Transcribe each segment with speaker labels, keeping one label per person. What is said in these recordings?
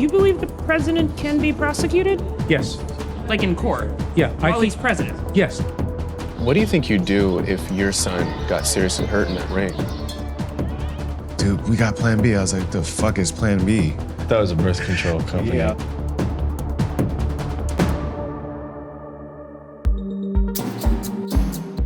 Speaker 1: you believe the president can be prosecuted?
Speaker 2: Yes.
Speaker 1: Like in court?
Speaker 2: Yeah.
Speaker 1: While he's president?
Speaker 2: Yes.
Speaker 3: What do you think you'd do if your son got seriously hurt in that ring?
Speaker 4: Dude, we got plan B. I was like, the fuck is plan B?
Speaker 3: That was a birth control company.
Speaker 2: Yeah.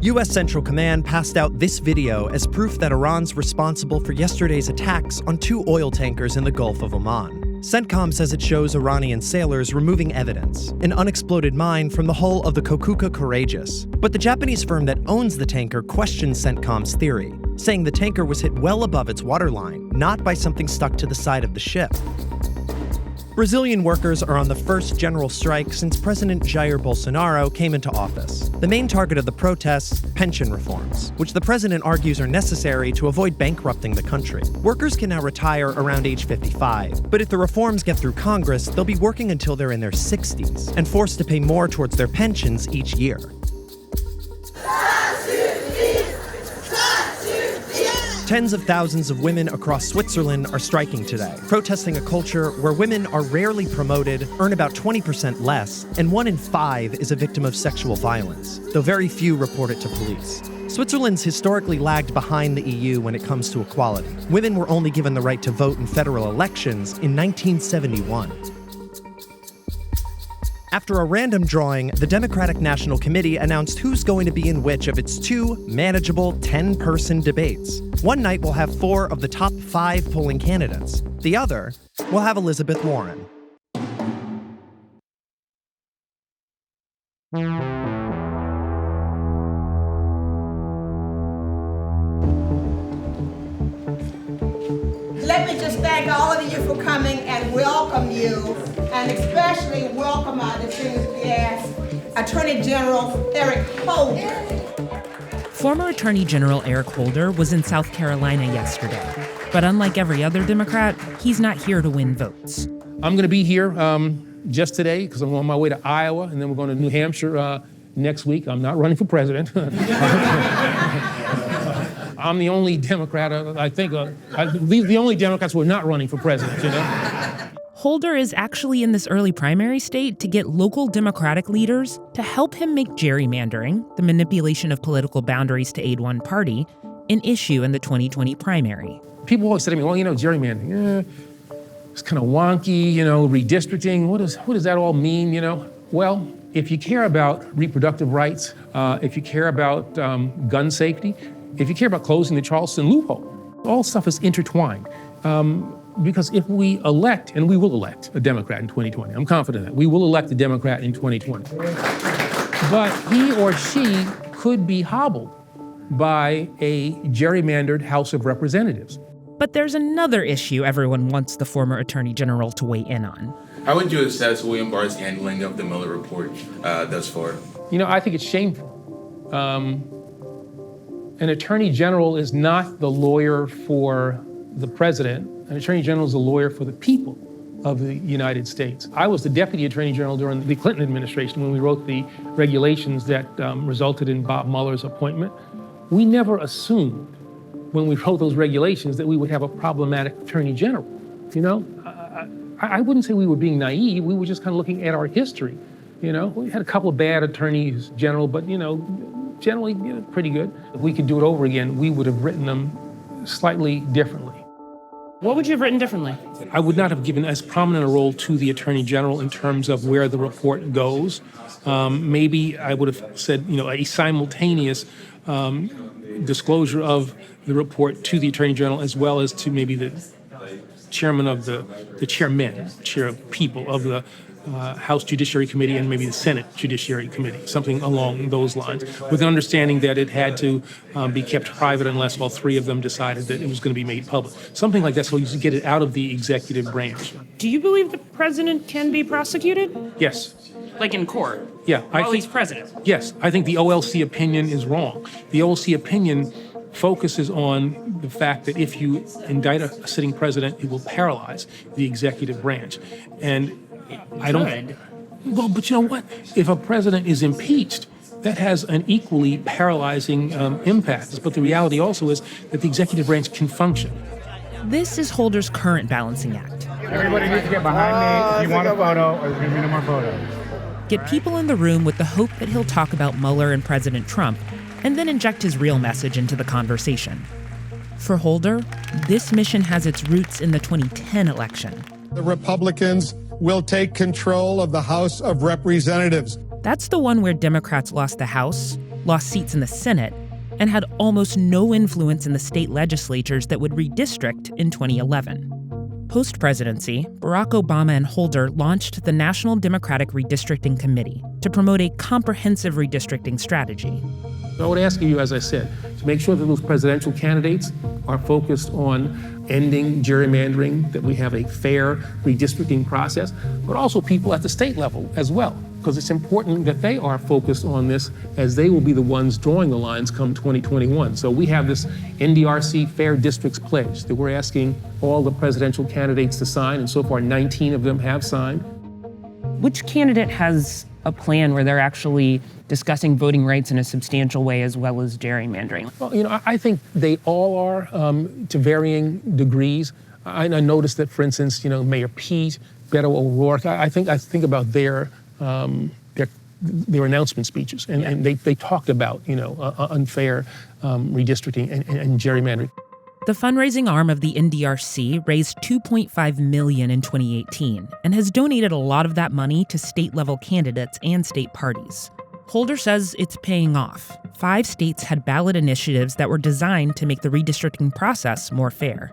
Speaker 5: U.S. Central Command passed out this video as proof that Iran's responsible for yesterday's attacks on 2 oil tankers in the Gulf of Oman. CENTCOM says it shows Iranian sailors removing evidence, an unexploded mine from the hull of the Kokuka Courageous. But the Japanese firm that owns the tanker questions CENTCOM's theory, saying the tanker was hit well above its waterline, not by something stuck to the side of the ship. Brazilian workers are on the first general strike since President Jair Bolsonaro came into office. The main target of the protests, pension reforms, which the president argues are necessary to avoid bankrupting the country. Workers can now retire around age 55, but if the reforms get through Congress, they'll be working until they're in their 60s and forced to pay more towards their pensions each year. Tens of thousands of women across Switzerland are striking today, protesting a culture where women are rarely promoted, earn about 20% less, and 1 in 5 is a victim of sexual violence, though very few report it to police. Switzerland's historically lagged behind the EU when it comes to equality. Women were only given the right to vote in federal elections in 1971. After a random drawing, the Democratic National Committee announced who's going to be in which of its 2 manageable 10-person debates. One night will have 4 of the top 5 polling candidates. The other will have Elizabeth Warren.
Speaker 6: Let me just thank all of you for coming and welcome you, and especially welcome our distinguished guest, Attorney General Eric Holder.
Speaker 1: Former Attorney General Eric Holder was in South Carolina yesterday. But unlike every other Democrat, he's not here to win votes.
Speaker 2: I'm going to be here just today because I'm on my way to Iowa, and then we're going to New Hampshire next week. I'm not running for president. I'm the only Democrat, the only Democrats who are not running for president, you know?
Speaker 1: Holder is actually in this early primary state to get local Democratic leaders to help him make gerrymandering, the manipulation of political boundaries to aid one party, an issue in the 2020 primary.
Speaker 2: People always say to me, well, gerrymandering, it's kind of wonky, redistricting. What does that all mean, Well, if you care about reproductive rights, if you care about gun safety, if you care about closing the Charleston loophole, all stuff is intertwined. Because if we elect, and we will elect a Democrat in 2020, I'm confident that we will elect a Democrat in 2020, but he or she could be hobbled by a gerrymandered House of Representatives.
Speaker 1: But there's another issue everyone wants the former Attorney General to weigh in on.
Speaker 7: How would you assess William Barr's handling of the Mueller report thus far?
Speaker 2: I think it's shameful. An Attorney General is not the lawyer for the president. An Attorney General is a lawyer for the people of the United States. I was the Deputy Attorney General during the Clinton administration when we wrote the regulations that resulted in Bob Mueller's appointment. We never assumed when we wrote those regulations that we would have a problematic Attorney General. I wouldn't say we were being naive. We were just kind of looking at our history. We had a couple of bad attorneys general, but generally pretty good. If we could do it over again, we would have written them slightly differently.
Speaker 1: What would you have written differently?
Speaker 2: I would not have given as prominent a role to the Attorney General in terms of where the report goes. Maybe I would have said, a simultaneous disclosure of the report to the Attorney General as well as to maybe the chairman of the chair of people of the House Judiciary Committee and maybe the Senate Judiciary Committee, something along those lines, with an understanding that it had to be kept private unless all 3 of them decided that it was going to be made public. Something like that, so you get it out of the executive branch.
Speaker 1: Do you believe the president can be prosecuted?
Speaker 2: Yes.
Speaker 1: Like in court?
Speaker 2: Yeah.
Speaker 1: While he's president?
Speaker 2: Yes. I think the OLC opinion is wrong. The OLC opinion focuses on the fact that if you indict a sitting president, it will paralyze the executive branch. And I don't. Well, but you know what? If a president is impeached, that has an equally paralyzing impact. But the reality also is that the executive branch can function.
Speaker 1: This is Holder's current balancing act.
Speaker 8: Everybody needs to get behind me. If you want a photo, or there's going to be no more photos.
Speaker 1: Get people in the room with the hope that he'll talk about Mueller and President Trump, and then inject his real message into the conversation. For Holder, this mission has its roots in the 2010 election.
Speaker 9: The Republicans will take control of the House of Representatives.
Speaker 1: That's the one where Democrats lost the House, lost seats in the Senate, and had almost no influence in the state legislatures that would redistrict in 2011. Post-presidency, Barack Obama and Holder launched the National Democratic Redistricting Committee to promote a comprehensive redistricting strategy.
Speaker 2: I would ask you, as I said, to make sure that those presidential candidates are focused on ending gerrymandering, that we have a fair redistricting process, but also people at the state level as well, because it's important that they are focused on this, as they will be the ones drawing the lines come 2021. So we have this NDRC Fair Districts Pledge that we're asking all the presidential candidates to sign, and so far 19 of them have signed.
Speaker 1: Which candidate has a plan where they're actually discussing voting rights in a substantial way as well as gerrymandering?
Speaker 2: Well, I think they all are to varying degrees. I noticed that, for instance, Mayor Pete, Beto O'Rourke, I think about their announcement speeches, and they talked about unfair redistricting and gerrymandering.
Speaker 1: The fundraising arm of the NDRC raised $2.5 million in 2018 and has donated a lot of that money to state-level candidates and state parties. Holder says it's paying off. 5 states had ballot initiatives that were designed to make the redistricting process more fair.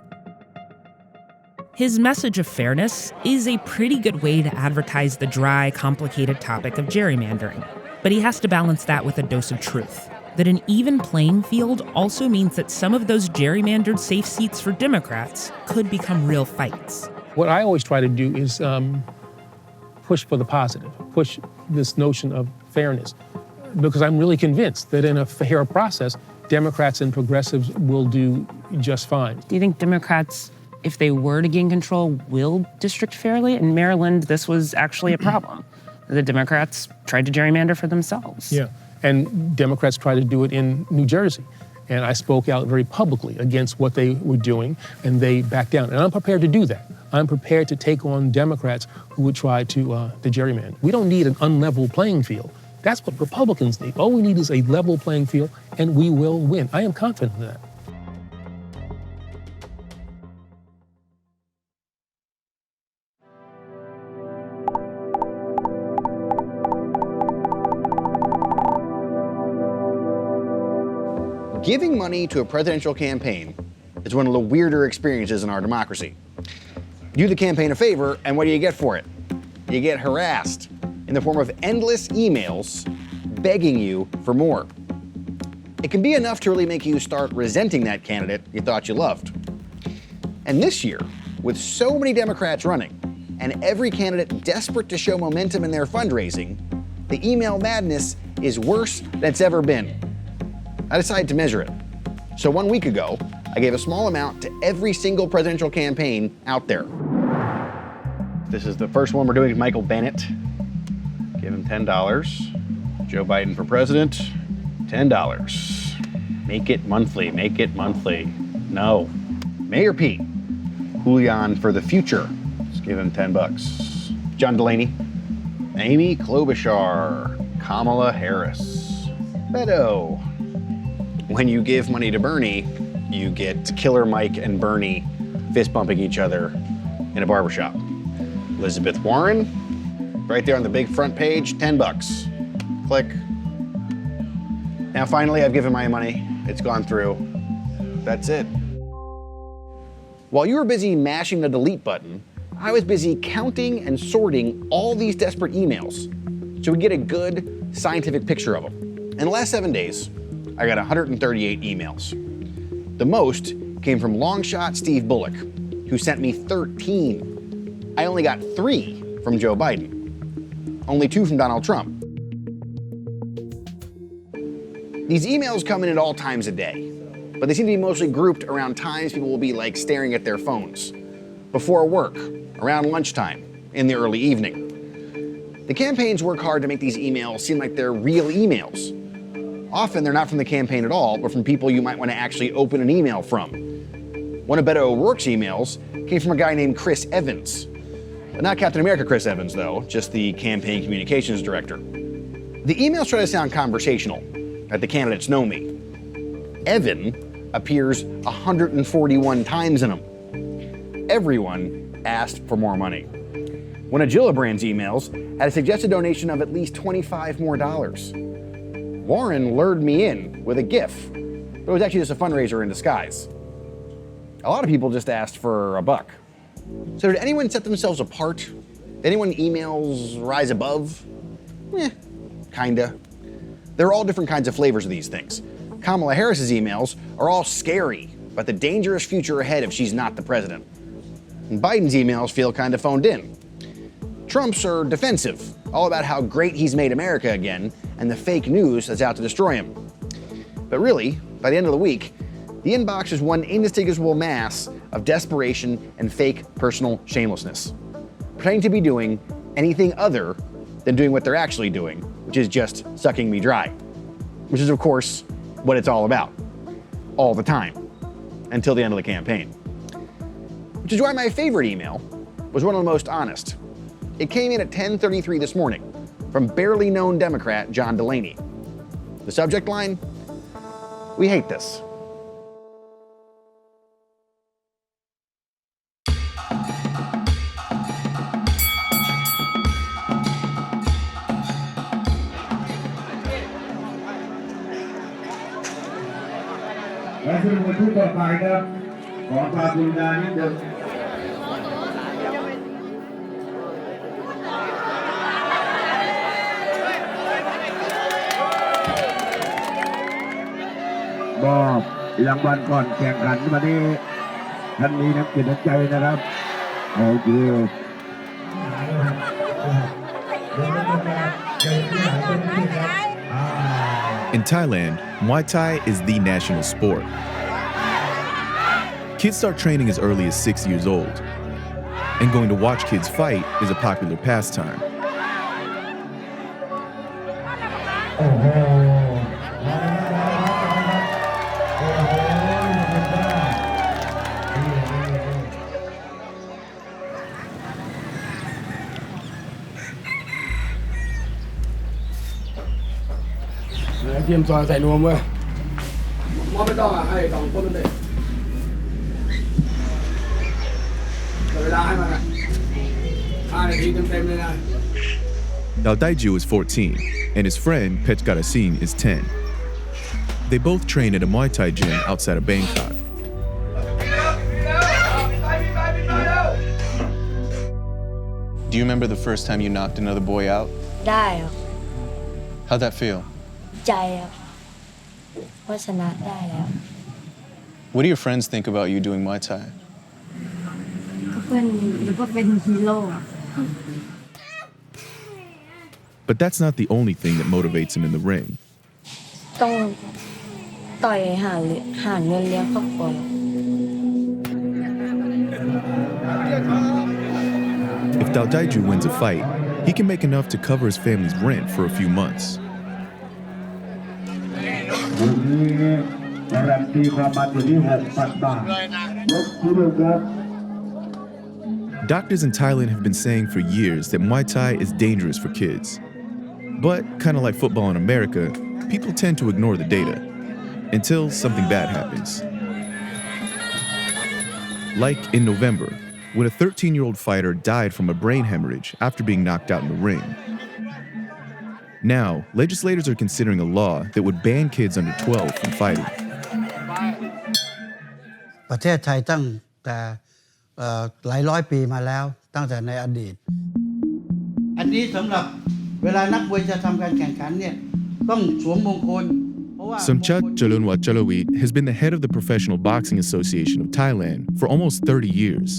Speaker 1: His message of fairness is a pretty good way to advertise the dry, complicated topic of gerrymandering. But he has to balance that with a dose of truth. That an even playing field also means that some of those gerrymandered safe seats for Democrats could become real fights.
Speaker 2: What I always try to do is push for the positive, push this notion of fairness, because I'm really convinced that in a fair process, Democrats and progressives will do just fine.
Speaker 1: Do you think Democrats, if they were to gain control, will district fairly? In Maryland, this was actually a problem. The Democrats tried to gerrymander for themselves.
Speaker 2: Yeah. And Democrats tried to do it in New Jersey. And I spoke out very publicly against what they were doing, and they backed down. And I'm prepared to do that. I'm prepared to take on Democrats who would try to gerrymander. We don't need an unlevel playing field. That's what Republicans need. All we need is a level playing field, and we will win. I am confident in that.
Speaker 10: Giving money to a presidential campaign is one of the weirder experiences in our democracy. You do the campaign a favor, and what do you get for it? You get harassed in the form of endless emails begging you for more. It can be enough to really make you start resenting that candidate you thought you loved. And this year, with so many Democrats running, and every candidate desperate to show momentum in their fundraising, the email madness is worse than it's ever been. I decided to measure it. So 1 week ago, I gave a small amount to every single presidential campaign out there. This is the first one we're doing with Michael Bennett. Give him $10. Joe Biden for president, $10. Make it monthly, make it monthly. No. Mayor Pete, Julian for the future. Let's give him $10. John Delaney, Amy Klobuchar, Kamala Harris, Beto. When you give money to Bernie, you get Killer Mike and Bernie fist bumping each other in a barbershop. Elizabeth Warren, right there on the big front page, $10. Click. Now finally, I've given my money. It's gone through. That's it. While you were busy mashing the delete button, I was busy counting and sorting all these desperate emails so we get a good scientific picture of them. In the last 7 days, I got 138 emails. The most came from longshot Steve Bullock, who sent me 13. I only got 3 from Joe Biden, only 2 from Donald Trump. These emails come in at all times of day, but they seem to be mostly grouped around times people will be like staring at their phones. Before work, around lunchtime, in the early evening. The campaigns work hard to make these emails seem like they're real emails. Often they're not from the campaign at all, but from people you might want to actually open an email from. One of Beto O'Rourke's emails came from a guy named Chris Evans. Not Captain America Chris Evans, though, just the campaign communications director. The emails try to sound conversational, that the candidates know me. Evan appears 141 times in them. Everyone asked for more money. One of Gillibrand's emails had a suggested donation of at least $25 more. Warren lured me in with a GIF, but it was actually just a fundraiser in disguise. A lot of people just asked for $1. So did anyone set themselves apart? Did anyone emails rise above? Kinda. There are all different kinds of flavors of these things. Kamala Harris's emails are all scary about the dangerous future ahead if she's not the president. And Biden's emails feel kind of phoned in. Trump's are defensive, all about how great he's made America again and the fake news that's out to destroy him. But really, by the end of the week, the inbox is one indistinguishable mass of desperation and fake personal shamelessness, pretending to be doing anything other than doing what they're actually doing, which is just sucking me dry, which is, of course, what it's all about, all the time, until the end of the campaign. Which is why my favorite email was one of the most honest. It came in at 10:33 this morning from barely known Democrat John Delaney. The subject line, "We hate this."
Speaker 8: รางวัลก่อนแข่งขันวันนี้ท่านมีน้ำจิตน้ำใจนะครับโอเค
Speaker 11: In Thailand, Muay Thai is the national sport. Kids start training as early as 6 years old, and going to watch kids fight is a popular pastime. Daldaiju is 14, and his friend Pech Garasin is 10. They both train at a Muay Thai gym outside of Bangkok.
Speaker 3: Do you remember the first time you knocked another boy out?
Speaker 12: ได้ครับ
Speaker 3: How'd that feel?
Speaker 12: ใจครับว่าชนะได้แล้ว
Speaker 3: What do your friends think about you doing Muay Thai?
Speaker 12: ก็เพื่อนหรือว่าเป็นฮีโร่
Speaker 11: But that's not the only thing that motivates him in the ring.
Speaker 12: ต้องต่อยหาเงินเลี้ยงครอบครัว
Speaker 11: If Daldaiju wins a fight, he can make enough to cover his family's rent for a few months. Doctors in Thailand have been saying for years that Muay Thai is dangerous for kids. But, kind of like football in America, people tend to ignore the data until something bad happens. Like in November, when a 13-year-old fighter died from a brain hemorrhage after being knocked out in the ring. Now, legislators are considering a law that would ban kids under 12 from fighting.
Speaker 13: ประเทศไทยตั้งแต่หลายร้อยปีมาแล้วตั้งแต่ในอดีตอันนี้สำหรับเวลานักมวยจะทำการแข่งขันเนี่ยต้องสวมมงคล
Speaker 11: Somchat Jalunwat Jalawit has been the head of the Professional Boxing Association of Thailand for almost 30 years.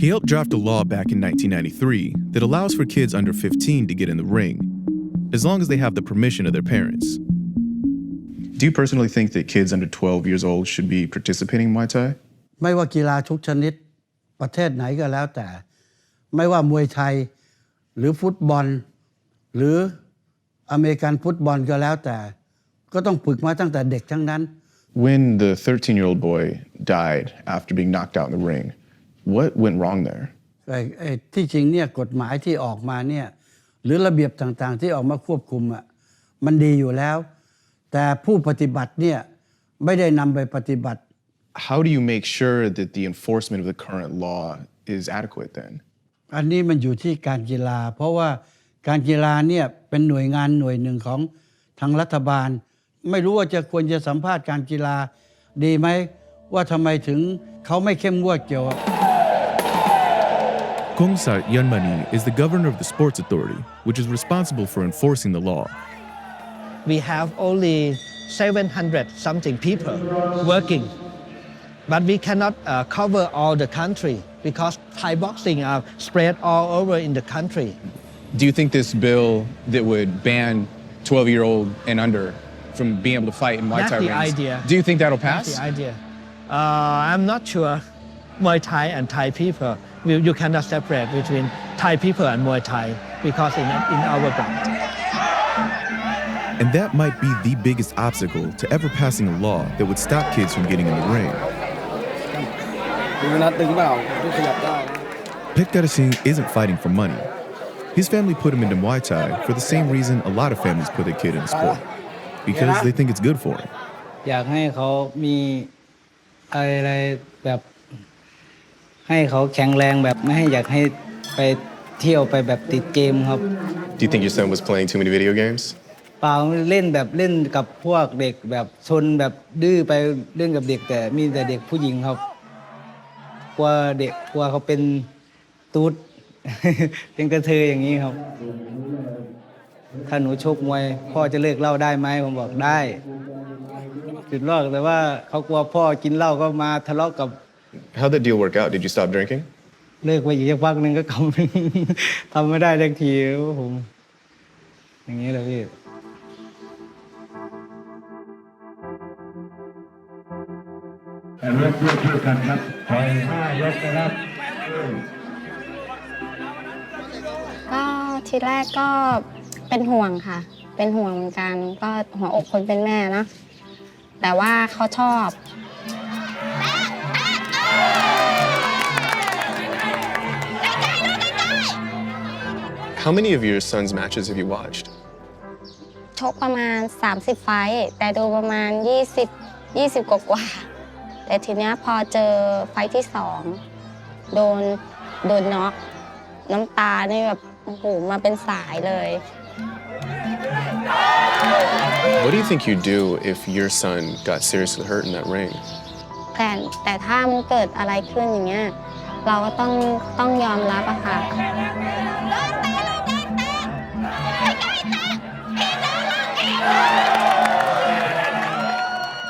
Speaker 11: He helped draft a law back in 1993 that allows for kids under 15 to get in the ring, as long as they have the permission of their parents.
Speaker 3: Do you personally think that kids under 12 years old should be participating in Muay Thai?
Speaker 13: ไม่ว่ากีฬาทุกชนิดประเทศไหนก็แล้วแต่ไม่ว่ามวยไทยหรือฟุตบอลหรืออเมริกันฟุตบอลก็แล้วแต่ก็ต้องฝึกมาตั้งแต่เด็กทั้งนั้น
Speaker 3: When the 13-year-old boy died after being knocked out in the ring, What went wrong there?
Speaker 13: ที่จริงเนี่ยกฎหมายที่ออกมาเนี่ยหรือระเบียบต่างๆที่ออกมาควบคุมอ่ะมันดีอยู่แล้วแต่ผู้ปฏิบัติเนี่ยไม่ได้นำไปปฏิบัติ
Speaker 3: How do you make sure that the enforcement of the current law is adequate then?
Speaker 13: อันนี้มันอยู่ที่การกีฬาเพราะว่าการกีฬาเนี่ยเป็นหน่วยงานหน่วยหนึ่งของทางรัฐบาลไม่รู้ว่าควรจะสัมภาษณ์การกีฬาดีไหมว่าทำไมถึงเขาไม่เข้มงวดเกี่ยวกับ
Speaker 11: Kongsat Yanmani is the governor of the Sports Authority, which is responsible for enforcing the law.
Speaker 14: We have only 700 something people working, but we cannot cover all the country because Thai boxing are spread all over in the country.
Speaker 15: Do you think this bill that would ban 12-year-old and under from being able to fight in Muay Thai
Speaker 14: That's the
Speaker 15: rings,
Speaker 14: idea.
Speaker 15: Do you think that'll pass?
Speaker 14: That's the idea. I'm not sure. Muay Thai and Thai people, you cannot separate between Thai people and Muay Thai because in our blood.
Speaker 11: And that might be the biggest obstacle to ever passing a law that would stop kids from getting in the ring. Pekkarasing isn't fighting for money. His family put him into Muay Thai for the same reason a lot of families put their kid in the sport, because they think it's good for him.
Speaker 16: อยากให้เขามีอะไรแบบให้เขาแข็งแรงแบบไม่ให้อยากให้ไปเที่ยวไปแบบติดเกมครับ
Speaker 3: Do you think your son was playing too many video games?
Speaker 16: เปล่าเล่นแบบเล่นกับพวกเด็กแบบชนแบบดื้อไปเล่นกับเด็กแต่มีแต่เด็กผู้หญิงครับกลัวเด็กกลัวเขาเป็นตูด เป็นกระเทยอย่างนี้ครับถ้าหนูชกมวยพ่อจะเลิกเหล้าได้ไหมผมบอกได้จุดเลิกแต่ว่าเขากลัวพ่อกินเหล้าก็มาทะเลาะกับ
Speaker 3: How'd that deal work out? Did you stop drinking?
Speaker 16: เลิกไปอีกสักพักนึงก็ทำไม่ได้ทันทีผมอย่างนี้เลยพี่
Speaker 8: กันครับถอย5 ยกนะครับ
Speaker 12: ก็ทีแรกก็เป็นห่วงค่ะเป็นห่วงเหมือนกันก็หัวอกคนเป็นแม่เนาะแต่ว่าเขาชอบ
Speaker 3: How many of your son's matches have you watched?
Speaker 12: ชกประมาณ30ไฟท์แต่ดูประมาณ20กว่าแต่ทีเนี้ยพอเจอไฟท์ที่2โดนน็อกน้ำตานี่แบบโอ้โหมาเป็นสายเลย
Speaker 3: What do you think you'd do if your son got seriously hurt in that ring?
Speaker 12: แต่ถ้ามันเกิดอะไรขึ้นอย่างเงี้ยเราก็ต้องยอมรับอะค่ะ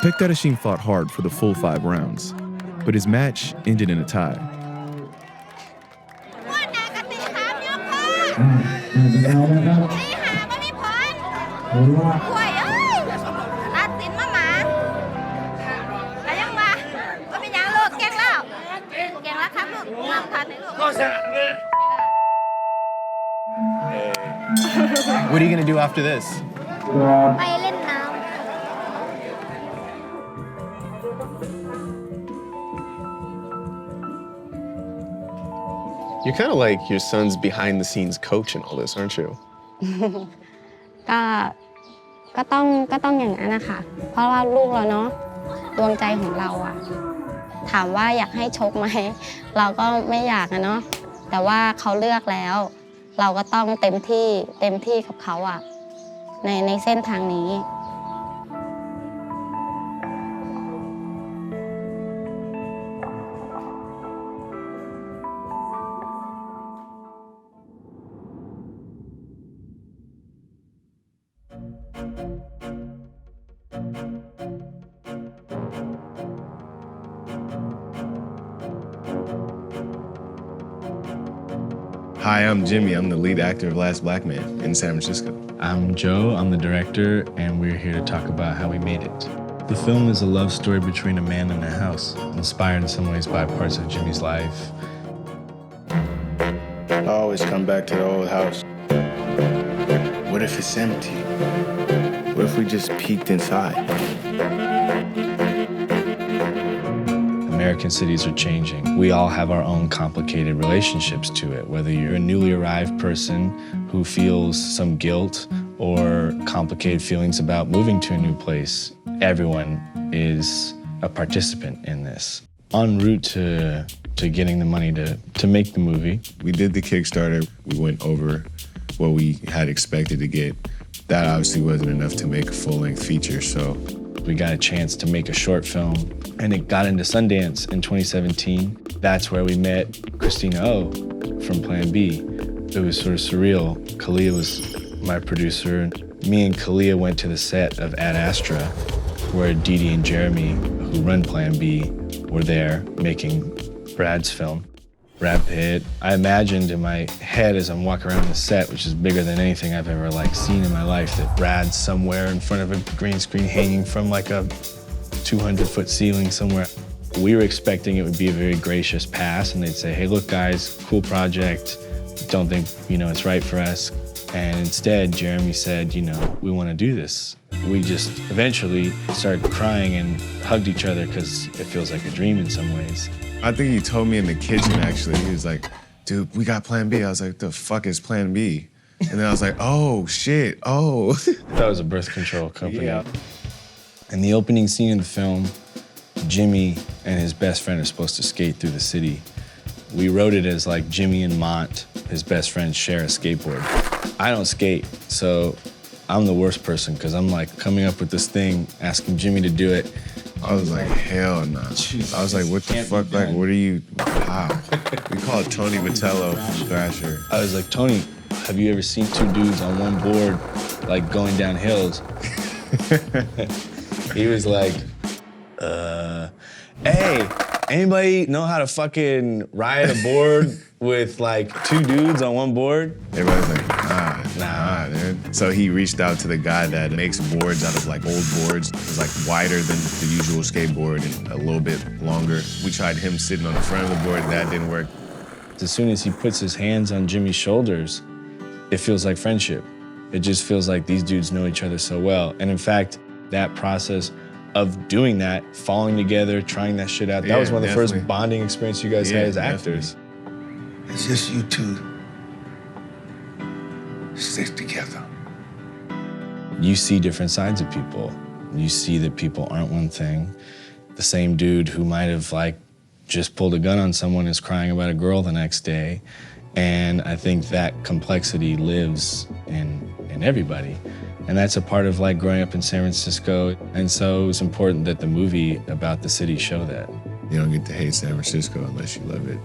Speaker 11: Pekkarasing fought hard for the full 5 rounds, but his match ended in a tie.
Speaker 3: What are you going to do after this?
Speaker 12: ไปเล่นน้ำ
Speaker 3: You're kind of like your son's behind-the-scenes coach in all this, aren't you?
Speaker 12: ก็ต้องอย่างนั้นนะคะเพราะว่าลูกเราเนาะดวงใจของเราอะถามว่าอยากให้ชกไหมเราก็ไม่อยากนะเนาะแต่ว่าเขาเลือกแล้วเราก็ต้องเต็มที่กับเขาอะในเส้นทางนี้
Speaker 4: Hi, I'm Jimmy. I'm the lead actor of Last Black Man in San Francisco.
Speaker 17: I'm Joe. I'm the director, and we're here to talk about how we made it. The film is a love story between a man and a house, inspired in some ways by parts of Jimmy's life.
Speaker 18: I always come back to the old house. What if it's empty? What if we just peeked inside?
Speaker 17: And American cities are changing. We all have our own complicated relationships to it, whether you're a newly arrived person who feels some guilt or complicated feelings about moving to a new place. Everyone is a participant in this. En route to getting the money to make the movie.
Speaker 4: We did the Kickstarter. We went over what we had expected to get. That obviously wasn't enough to make a full-length feature, so
Speaker 17: we got a chance to make a short film, and it got into Sundance in 2017. That's where we met Christina O from Plan B. It was sort of surreal. Kalia was my producer. Me and Kalia went to the set of Ad Astra, where Dee Dee and Jeremy, who run Plan B, were there making Brad's film. Brad Pitt. I imagined in my head as I'm walking around the set, which is bigger than anything I've ever seen in my life, that Brad's somewhere in front of a green screen hanging from a 200-foot ceiling somewhere. We were expecting it would be a very gracious pass, and they'd say, hey, look guys, cool project. Don't think, it's right for us. And instead, Jeremy said, we want to do this. We just eventually started crying and hugged each other because it feels like a dream in some ways.
Speaker 4: I think he told me in the kitchen, actually. He was like, dude, we got Plan B. I was like, the fuck is Plan B? And then I was like, oh, shit, oh.
Speaker 17: That was a birth control company.
Speaker 4: Yeah.
Speaker 17: In the opening scene of the film, Jimmy and his best friend are supposed to skate through the city. We wrote it as Jimmy and Mont, his best friend, share a skateboard. I don't skate, so I'm the worst person because I'm coming up with this thing, asking Jimmy to do it.
Speaker 4: I was like, hell no. I was like, what the fuck? What are you, how? We call it Tony Vitello from Thrasher.
Speaker 17: I was like, Tony, have you ever seen two dudes on one board, going down hills? He was like, hey, anybody know how to fucking ride a board with two dudes on one board?
Speaker 4: Everybody's like, nah, dude. So he reached out to the guy that makes boards out of old boards. It was wider than the usual skateboard and a little bit longer. We tried him sitting on the front of the board, that didn't work.
Speaker 17: As soon as he puts his hands on Jimmy's shoulders, it feels like friendship. It just feels like these dudes know each other so well. And in fact, that process of doing that, falling together, trying that shit out, that was one of the first bonding experiences you guys had as actors.
Speaker 8: It's just you two. Stick together.
Speaker 17: You see different sides of people. You see that people aren't one thing. The same dude who might have just pulled a gun on someone is crying about a girl the next day. And I think that complexity lives in everybody. And that's a part of growing up in San Francisco. And so it was important that the movie about the city show that.
Speaker 4: You don't get to hate San Francisco unless you love it.